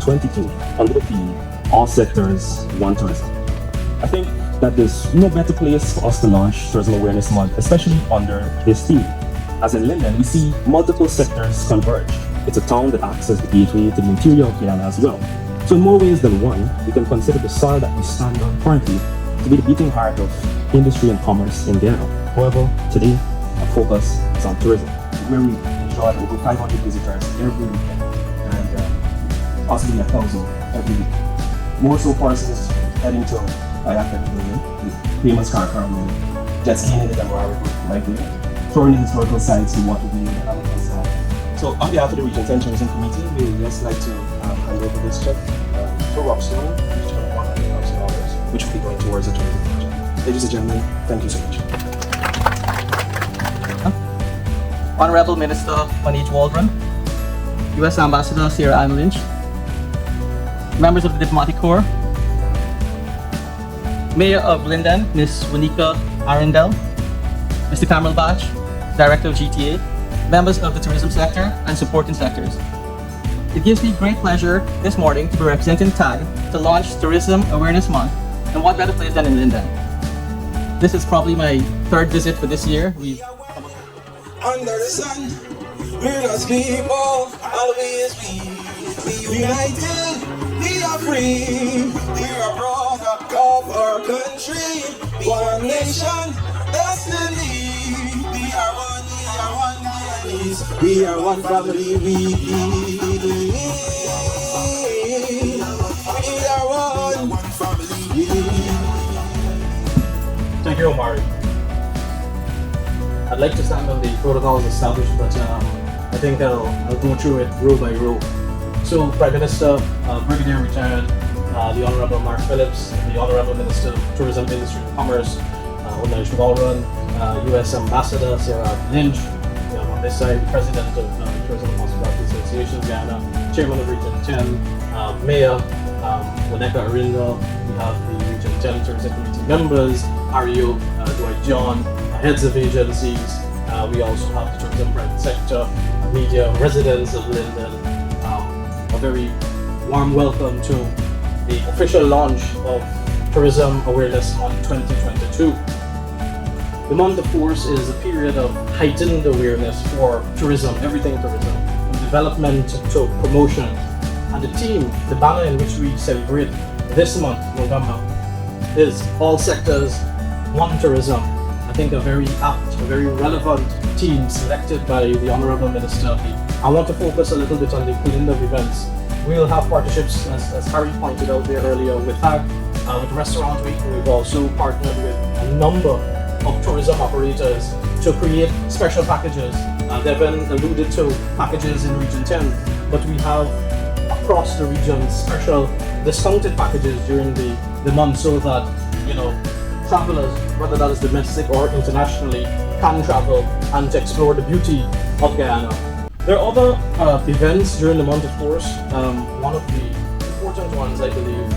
2022 under the theme All Sectors, One Tourism. I think that there's no better place for us to launch Tourism Awareness Month, especially under this theme. As in Linden, we see multiple sectors converge. It's a town that acts as the gateway to the interior of Guyana as well. So in more ways than one, we can consider the soil that we stand on currently to be the beating heart of industry and commerce in Guyana. However, today, our focus is on tourism, where we enjoy over 500 visitors every weekend and possibly 1,000 every week. More so persons heading to Ayaka, the famous Karakara, jet skiing in the Damara River, right there, touring the historical sites, the Watooka, and all of that. So on behalf of the Region 10 Tourism Committee, we would just like to hand over this check to Rockstone, which is $100,000, which will be going towards the tourism project. Ladies and gentlemen, thank you so much. Honorable Minister Manij Waldron, U.S. Ambassador Sarah Ann Lynch, members of the Diplomatic Corps, Mayor of Linden, Ms. Wanika Arundel, Mr. Kamal Bach, Director of GTA, members of the tourism sector and supporting sectors. It gives me great pleasure this morning to be representing TAG to launch Tourism Awareness Month, and what better place than in Linden. This is probably my third visit for this year. Under the sun, we're God's people, always be united, we are free, we are product of our country, one nation, destiny, we are one Guyanese, we are one family, we are one family. Thank you, Omari. I'd like to stand on the protocols established, but I think I'll go through it row by row. So, Prime Minister, Brigadier Retired, the Honorable Mark Phillips, the Honorable Minister of Tourism, Industry and Commerce, Manij Waldron, U.S. Ambassador Sarah Lynch, on this side, the President of Tourism and Hospitality Association of Guyana, Chairman of Region 10, Mayor Wanika Arundel, we have the Region 10 Tourism Committee members, Ario, Dwight John, heads of agencies. We also have the tourism private sector, media, residents of Linden. A very warm welcome to the official launch of Tourism Awareness Month 2022. The month, of course, is a period of heightened awareness for tourism, everything tourism, from development to promotion. And the theme, the banner in which we celebrate this month, November, is All Sectors, One Tourism. I think a very apt, a very relevant team selected by the Honorable Minister. I want to focus a little bit on the calendar of events. We'll have partnerships, as Harry pointed out there earlier, with TAG, with Restaurant Week. We've also partnered with a number of tourism operators to create special packages. Devin alluded to packages in Region 10, but we have across the region special discounted packages during the month so that, travelers, whether that is domestic or internationally, can travel and to explore the beauty of Guyana. There are other events during the month, of course. One of the important ones, I believe,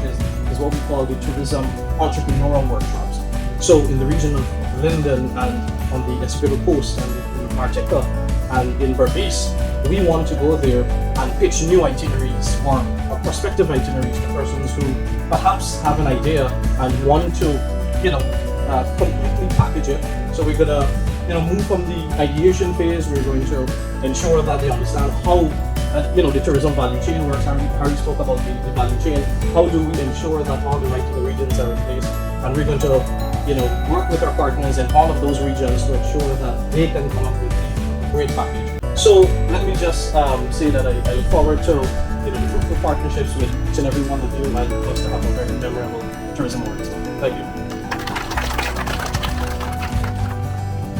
is what we call the Tourism Entrepreneurial Workshops. So in the region of Linden and on the Essequibo Coast and in Watooka and in Berbice, we want to go there and pitch new itineraries or prospective itineraries to persons who perhaps have an idea and want to completely package it. So we're gonna, move from the ideation phase. We're going to ensure that they understand how, the tourism value chain works. Harry spoke about the value chain. How do we ensure that all the right regions are in place? And we're going to, work with our partners in all of those regions to ensure that they can come up with a great package. So let me just say that I look forward to, the fruitful partnerships with each and every one of you, and us to have a very memorable tourism awareness. Thank you.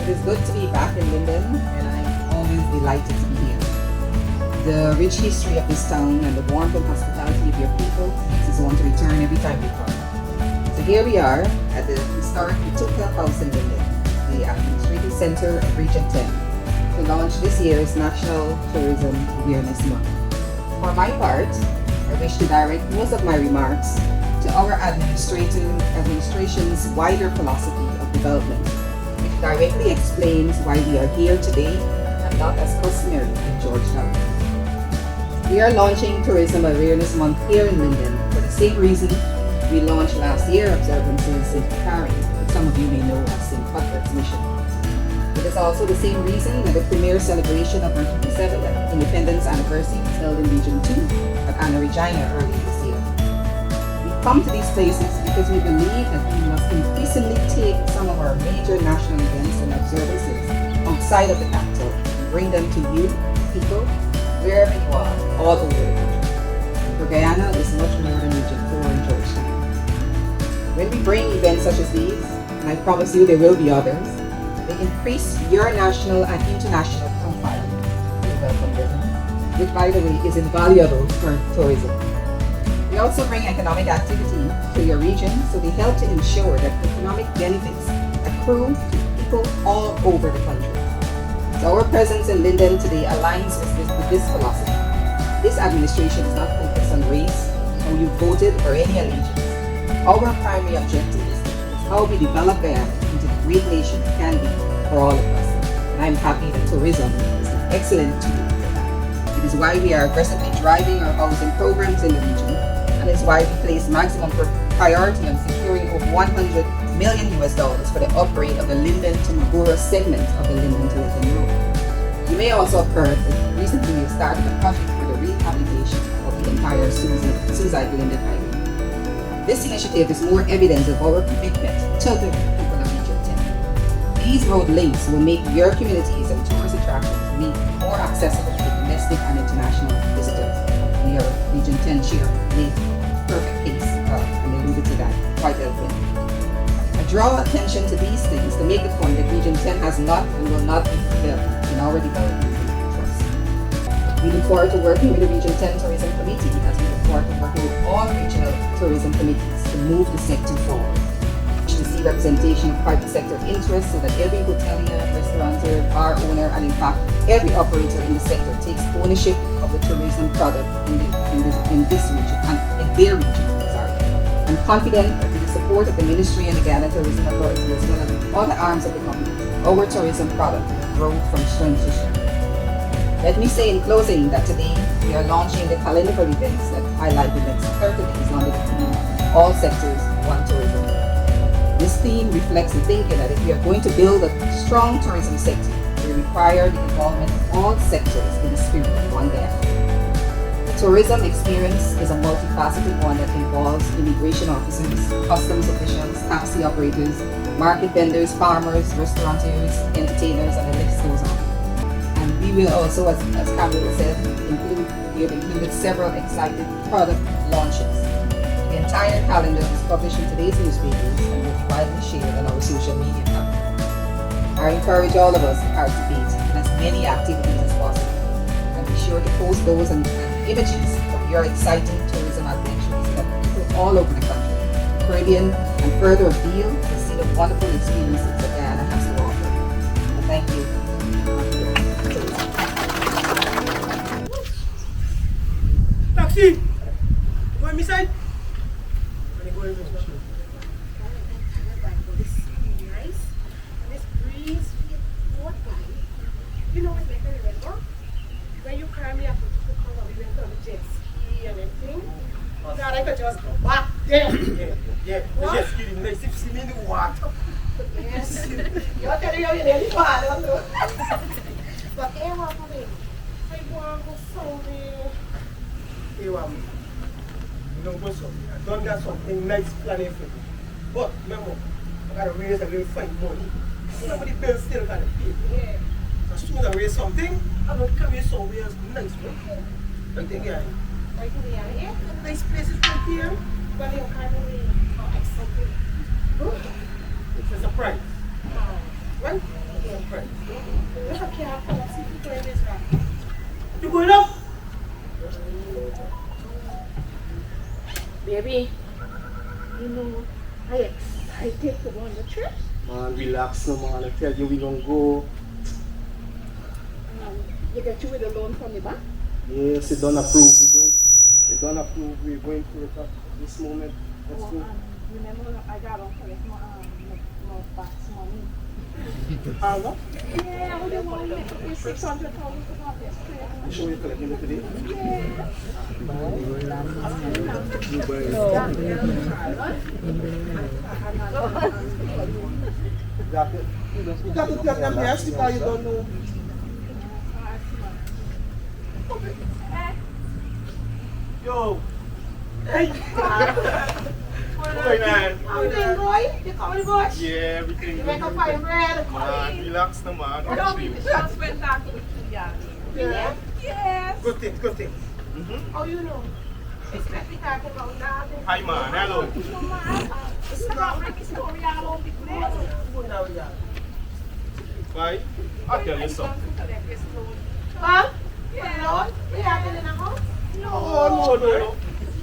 It is good to be back in Linden, and I'm always delighted to be here. The rich history of this town and the warmth and hospitality of your people makes us want to return every time we come. So here we are at the historic Watooka House in Linden, the administrative center of Region 10, to launch this year's National Tourism Awareness Month. For my part, I wish to direct most of my remarks to our administration's wider philosophy of development, which directly explains why we are here today and not as customary in Georgetown. We are launching Tourism Awareness Month here in Linden for the same reason we launched last year observances in St. Karen, which some of you may know as St. Cuthbert's Mission. It is also the same reason that the premier celebration of our 57th Independence Anniversary was held in Region 2 at Anna Regina earlier this year. We come to these places because we believe that we must increasingly take some of our major national events and observances outside of the capital and bring them to you, people, wherever you are, all over the country. For Guyana is much more than Region 4 and Georgetown. When we bring events such as these, and I promise you there will be others, they increase your national and international profile. You're welcome, Britain, which by the way is invaluable for tourism. We also bring economic activity to your region, so they help to ensure that economic benefits accrue to people all over the country. So our presence in Linden today aligns with this philosophy. This administration is not focused on race, how you voted, or any allegiance. Our primary objective is how we develop Guyana into the great nation it can be for all of us. And I'm happy that tourism is an excellent tool for that. It is why we are aggressively driving our housing programs in the region, and it's why we place maximum priority on securing over $100 million for the upgrade of the Linden to Magura segment of the Linden to Linden Road. You may also have heard that recently we have started a project for the rehabilitation of the entire Suicide Linden Highway. This initiative is more evidence of our commitment to the people of Region 10. These road links will make your communities and tourist attractions more accessible to domestic and international visitors. And your Region 10 share made perfect case and alluded to that quite eloquently. I draw attention to these things to make the point that Region 10 has not and will not be fulfilled in our development trust. We look forward to working with the Region 10 Tourism Committee as we look forward to working with all regional tourism committees to move the sector forward. To see representation of private sector interests so that every hotelier, restaurateur, bar owner, and in fact every operator in the sector takes ownership of the tourism product in this region and in their region. I'm confident that with the support of the Ministry and the Guyana Tourism Authority as well as all the arms of the government, our tourism product will grow from strength to strength. Let me say in closing that today we are launching the calendar of events that highlight the next 30 days under the theme All Sectors, One Tourism. This theme reflects the thinking that if we are going to build a strong tourism sector, we require the involvement of all sectors in the spirit of one Guyana. Tourism experience is a multifaceted one that involves immigration officers, customs officials, taxi operators, market vendors, farmers, restaurateurs, entertainers, and the list goes on. And we will also, as Campbell said, we have included several exciting product launches. The entire calendar is published in today's newspapers and will be widely shared on our social media platforms. I encourage all of us to participate in as many activities as possible, and be sure to post those and images of your exciting tourism adventures that people all over the country, the Caribbean, and further afield to see the wonderful experiences that Guyana has to offer. And thank you. Taxi! Go inside. This nice. This breeze, what you know what make me remember? When you carry me up to Watooka, we went on the jet ski and everything. God, I could just go back there. Yeah. The jet ski didn't make see me in the water. Yes. You're telling you nearly bad, don't you? But hey, what for me? I want to go somewhere. Hey, what? You don't go somewhere. I done got something nice planning for you. But remember, I gotta raise a little find money. Remember the bills still gotta pay. Yeah. As soon as I raise something, I'm gonna carry somewhere else nice, bro. Right there, right here. Nice places right here. But you're kind of excited. Good. It's a surprise. Right? It's a surprise. Look up here. Let's see if you can this right. You going up? Baby, you know, I excited to go on the trip. Man, relax no man. I tell you we gonna go. You get you with a loan from the bank? Yes, it done approve. We're going through it at this moment. Let's go. Remember, I got to collect my back's money. How much? Yeah, I only want to make 600,000 for this trip. show you collecting it today. You got to tell them yes because you don't know. Yo. Hey. What's man? How you doing, boy? You coming, boy? Yeah, everything. You make a fine bread. Man, relax no man. Don't be Just went back to the yard. Yeah. Yes. Good thing, good thing. How you know? Expect me talking about that. Hi man, hello. It's not making story all over the place. Bye. I'll tell you something. Huh? Yeah. We have it in the house? Oh, no.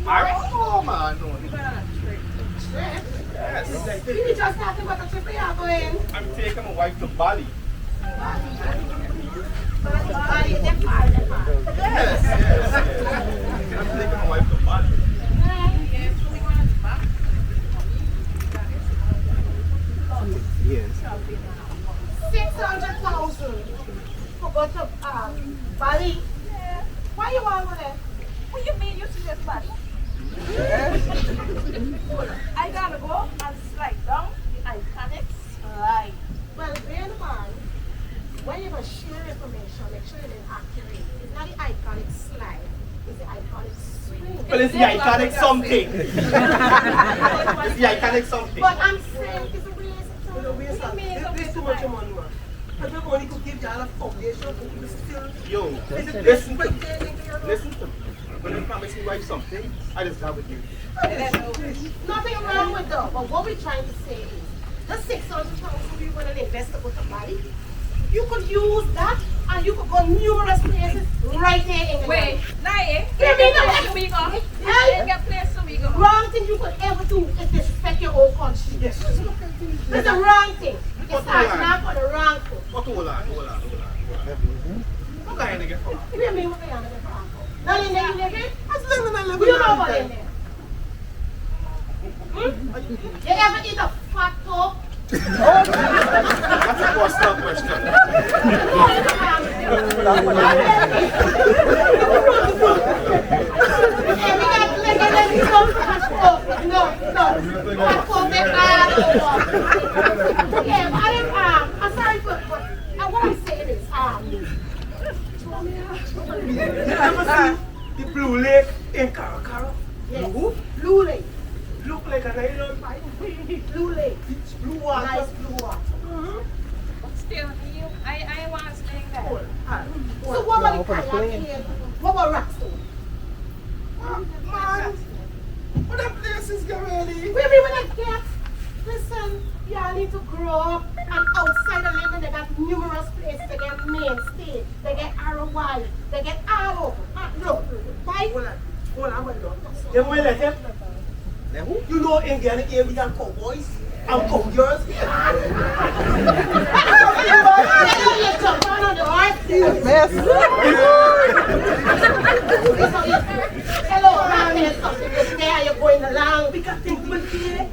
Oh man, no. Trip? Yes. We just talking about the trip we are going. I'm taking my wife to Bali. Body, them far. Yes, yes. I'm taking my wife to Bali. Yes. 600,000 for go to Bali. Why you want to there? What you mean you see this body? I gotta go and slide down the iconic slide. Well, bear in mind, when you have share information, make sure it's accurate. It's not the iconic slide, it's the iconic swing. Well, it's the iconic something. It's the iconic something. But I'm saying it's a waste of time. This is too much money, man. I don't want to give you all a foundation, but you still. Yo, listen to me. Listen to me. When I promise my wife something, I just have with you. Nothing wrong with that, but what we're trying to say is, the 600,000 we want to invest with the body, you could use that and you could go numerous places right here in the Wait, Nae, Give me the place we go. Hey. Get place we go. wrong thing you could ever do is disrespect your own country. Yes. It's the wrong thing. You start now for the wrong thing. What hold on. What kind of get from? What do you mean what they are living for? Now you live in? As long as I live You in know what in London. there? You ever eat a fat dog? That's a personal question. I'm sorry, but what I'm saying is, You ever see the Blue Lake in Karakara? yes, Blue Lake, Look like an island. Blue Lake, It's blue water. nice blue water. Still, I want to stay there. So what about the kayak here? What about Rockstone? Man, but that place is get ready. We when I get, listen, y'all need to grow up and outside of Linden they got numerous places. They get Main State, they get ROI, they get Arrow. Look, right? Hold on, hold on. Them will let them. You know Indiana here we got cowboys and cowgirls. You jump on the horse. Hello, I'm here something. This day you're going along. We got things with here.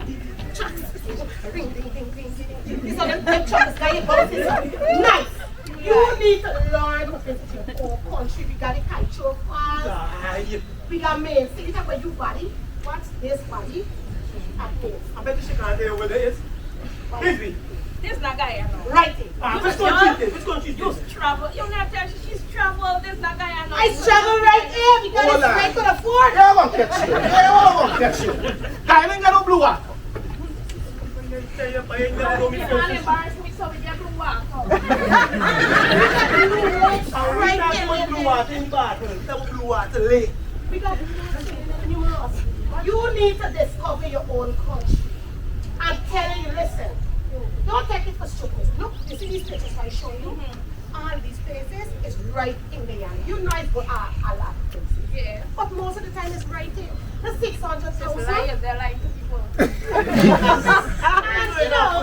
Ring, ding, ding, ding, ding, ding. So them trucks guy you bouncing so nice. You need to learn to visit your own country. We got the Kaicho Falls. Aye. We got Main City. That's where you body. What's this body? At this. I bet you she can't hear where it is. Busy. This not guy, I know. Right in. Which country is this? Which country is You this? travel. You not tell she's travel. This not guy, I know. I travel right here because Hold on. it's right to the fort. Yeah, I won't catch you. I won't catch you. I ain't got no blue water. Tell you, I ain't never know me You first. can't embarrass me so we get to walk out. Right that's what blue water in Barton. That was blue water lake. We got numerous. You need to discover your own country. I'm telling you, listen. Don't take it for stupid. Look, you see these pictures I show you? All these places is right in the area. You know it's good a lot of places. Yeah. But most of the time it's right there. The 600,000. Just lying, they're lying to people. And you know,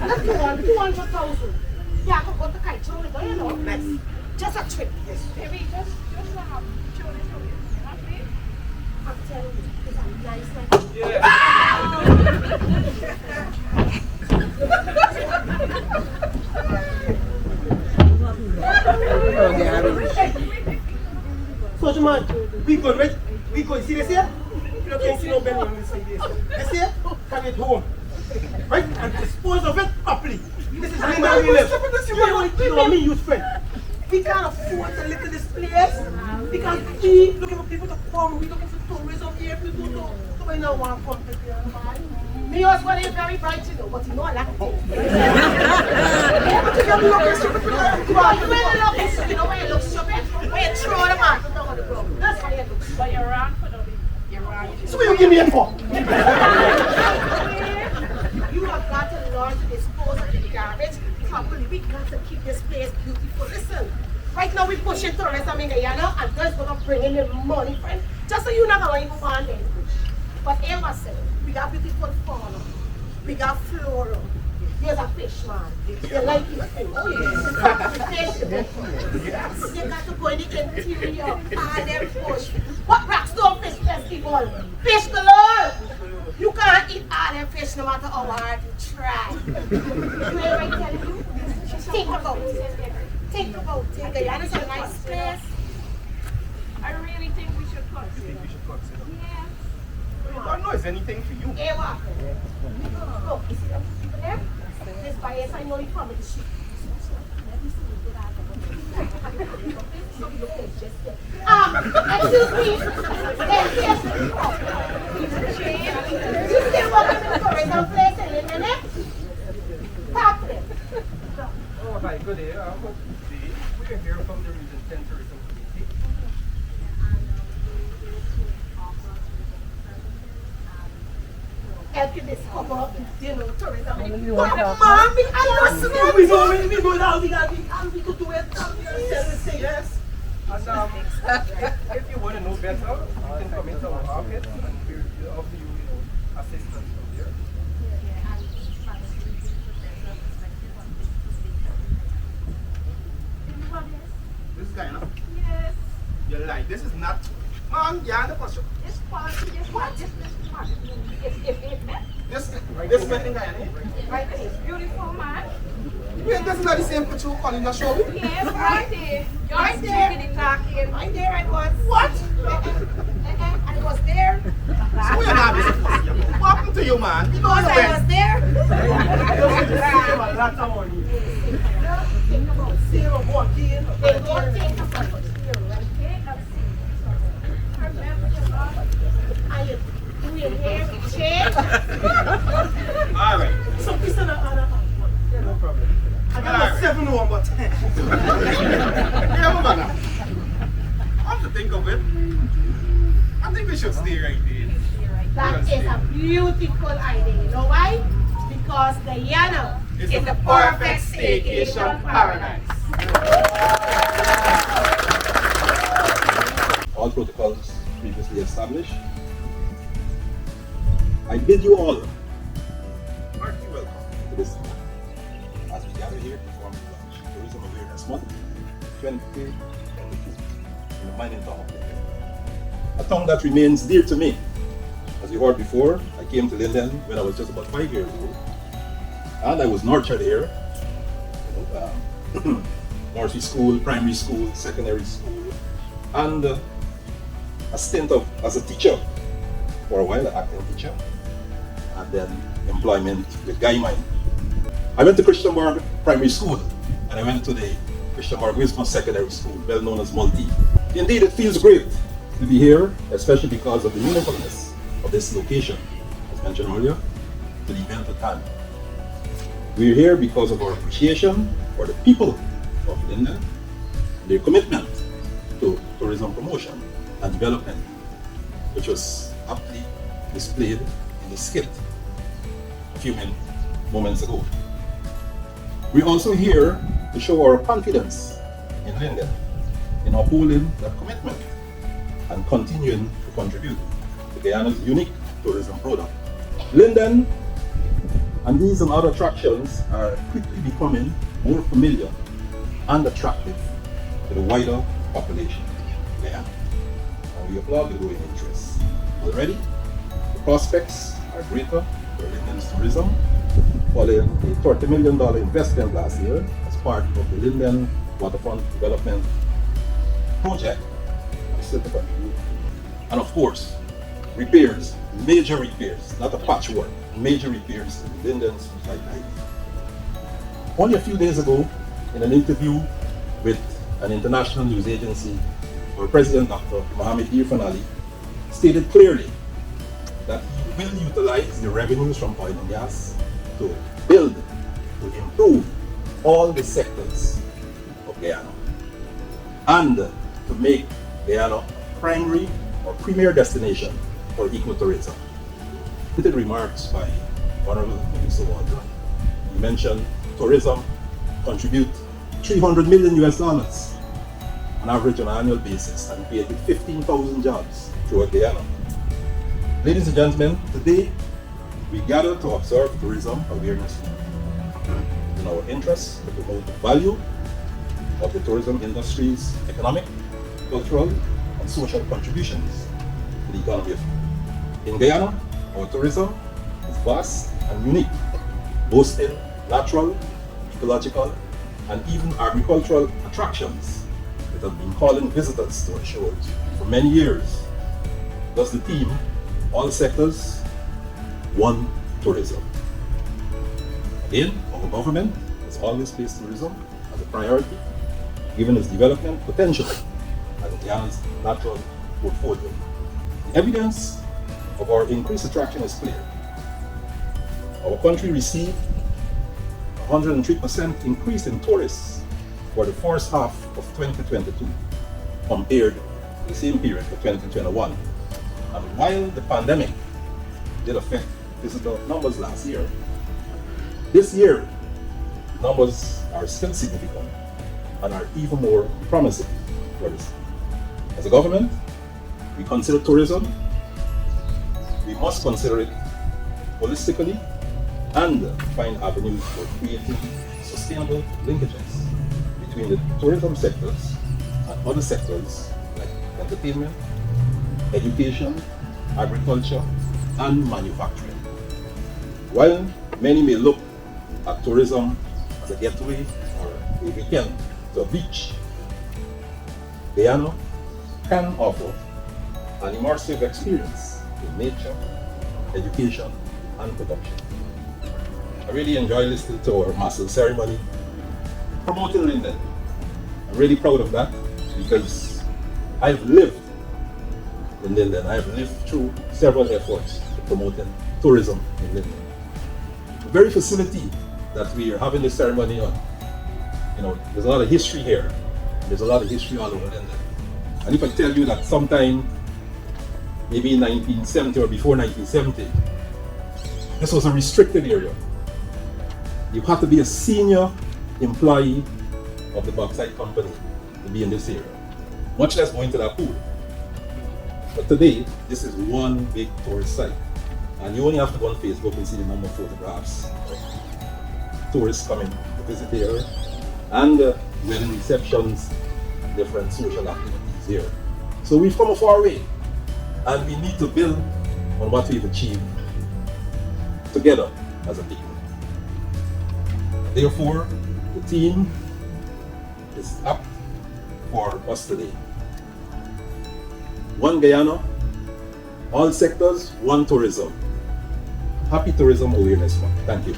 let's go on 200,000. Yeah, I could go to Kaichou, you know. Next. Just a trip. Yes. Maybe just show this to you. Happy? I'm telling you, it's a nice night. So, man, we good, right? We good. See this here? You don't can't see no belly on this side here. This here, carry it home. Right? And dispose of it properly. This is Linden we live. You know me, use friend. We can't afford to live in this place because we looking for people to come. We looking for tourism here. People to we don't want to come to here. Me husband is very bright, you know, but you know I like it. Yeah, but you got me looking stupid. When you look stupid, you know when you look stupid, when you throw the man down on the ground. That's how you look. But you're wrong for the You're wrong. So what you give me in for? You have got to learn to dispose of the garbage properly. We got to keep this place beautiful. Listen, right now we're pushing tourism in Guyana and that's going to bring in the money, friend. Just so you're not going to even find it. But ever said, we got beautiful fauna. We got flora. There's a fish, man. You like it? Oh, yes. The fish. You got to go in the interior and then push. What rocks don't fish festival? Fish galore! You can't eat all them fish no matter how hard you try. You hear what I'm telling you? Think about it. Think about it. Guyana's a nice place. I really think we should consider. We should consider. Yes. I don't know it's anything for you. Hey, what? Look, you see them people there? This bias, I know you from the ship. Excuse me. Yes. You still welcome to the tourism place in Linden, eh? Talk to them. Oh, hi, good day. We are here from the Region 10 Tourism Committee. Help you discover, you know, tourism. We We know now we could do it. Yes. And if you want to know better, you can come into our office and we'll offer you, assistance from there. This is Guyana. Yes. You're like, this is not. Man, Guyana for sure. This part, this part, this part. This met in Guyana. Right, this is beautiful, man. Wait, that's not the same picture you're calling the show. Yes, right there. Right there. Right there I was. What? I was there. So we're not this. What happened to you, man? You know Because you I went. was there. Lots of money. Think about Zero, one, They don't think about it. Take a seat. Remember your God. Are you doing hair change? All right. So this is no problem. I got a 7-1, but 10. Yeah, man. Come to think of it, I think we should stay right there. That is a beautiful idea. You know why? Because Guyana is the perfect staycation paradise. All protocols previously established. I bid you all heartily welcome to this as we gather here to form the Tourism Awareness Month 2022 in the mining town of Linden. A town that remains dear to me. As you heard before, I came to Linden when I was just about 5 years old, and I was nurtured here. Nursery school, primary school, secondary school, and a stint as a teacher for a while, an acting teacher, and then employment with Guy Mine. I went to Christianburg Primary School, and I went to the Christianburg Wisdom Secondary School, well known as Multi. Indeed, it feels great to be here, especially because of the meaningfulness of this location, as mentioned earlier, to the event at hand. We're here because of our appreciation for the people of Linden, their commitment to tourism promotion and development, which was aptly displayed in the skit a few moments ago. We're also here to show our confidence in Linden, in upholding that commitment and continuing to contribute to Guyana's unique tourism product. Linden and these and other attractions are quickly becoming more familiar and attractive to the wider population of Guyana. And we applaud the growing interest. Already, the prospects are greater for Linden's tourism, following a $30 million investment last year as part of the Linden waterfront development project and still to contribute. And of course, repairs, major repairs, not a patchwork, major repairs in Linden's pipeline. Only a few days ago, in an interview with an international news agency, our President Dr. Mohamed Irfan Ali stated clearly that he will utilize the revenues from oil and gas to build, to improve all the sectors of Guyana and to make Guyana a primary or premier destination for ecotourism. Limited remarks by Honorable Minister Walter. He mentioned tourism contribute $300 million on average on an annual basis and created 15,000 jobs throughout Guyana. Ladies and gentlemen, today we gather to observe Tourism Awareness Month. In our interest to promote the value of the tourism industry's economic, cultural, and social contributions to the economy. In Guyana, our tourism is vast and unique, boasting natural, ecological, and even agricultural attractions that have been calling visitors to our shores for many years. Thus the theme, all sectors, one tourism. Again, our government has always placed tourism as a priority, given its development potential and Guyana's natural portfolio. The evidence of our increased attraction is clear. Our country received 103% increase in tourists for the first half of 2022 compared to the same period for 2021. And while the pandemic did affect visitor numbers last year, this year numbers are still significant and are even more promising for this. As a government, we consider tourism, we must consider it holistically and find avenues for creating sustainable linkages between the tourism sectors and other sectors like entertainment, education, agriculture, and manufacturing. While many may look at tourism as a getaway or a weekend to a beach, Guyana can offer an immersive experience in nature, education, and production. I really enjoy listening to our massive ceremony promoting Linden. I'm really proud of that because I've lived in Linden. I've lived through several efforts to promoting tourism in Linden. The very facility that we are having this ceremony on, there's a lot of history here. There's a lot of history all over Linden. And if I tell you that sometime, maybe in 1970 or before 1970, this was a restricted area. You have to be a senior employee of the bauxite company to be in this area, much less going to that pool. But today, this is one big tourist site. And you only have to go on Facebook and see the number of photographs of tourists coming to visit the area and wedding receptions, different social activities here. So we've come a far way and we need to build on what we've achieved together as a people. Therefore, the team is up for us today. One Guyana, all sectors, one tourism. Happy Tourism Awareness Month. Thank you.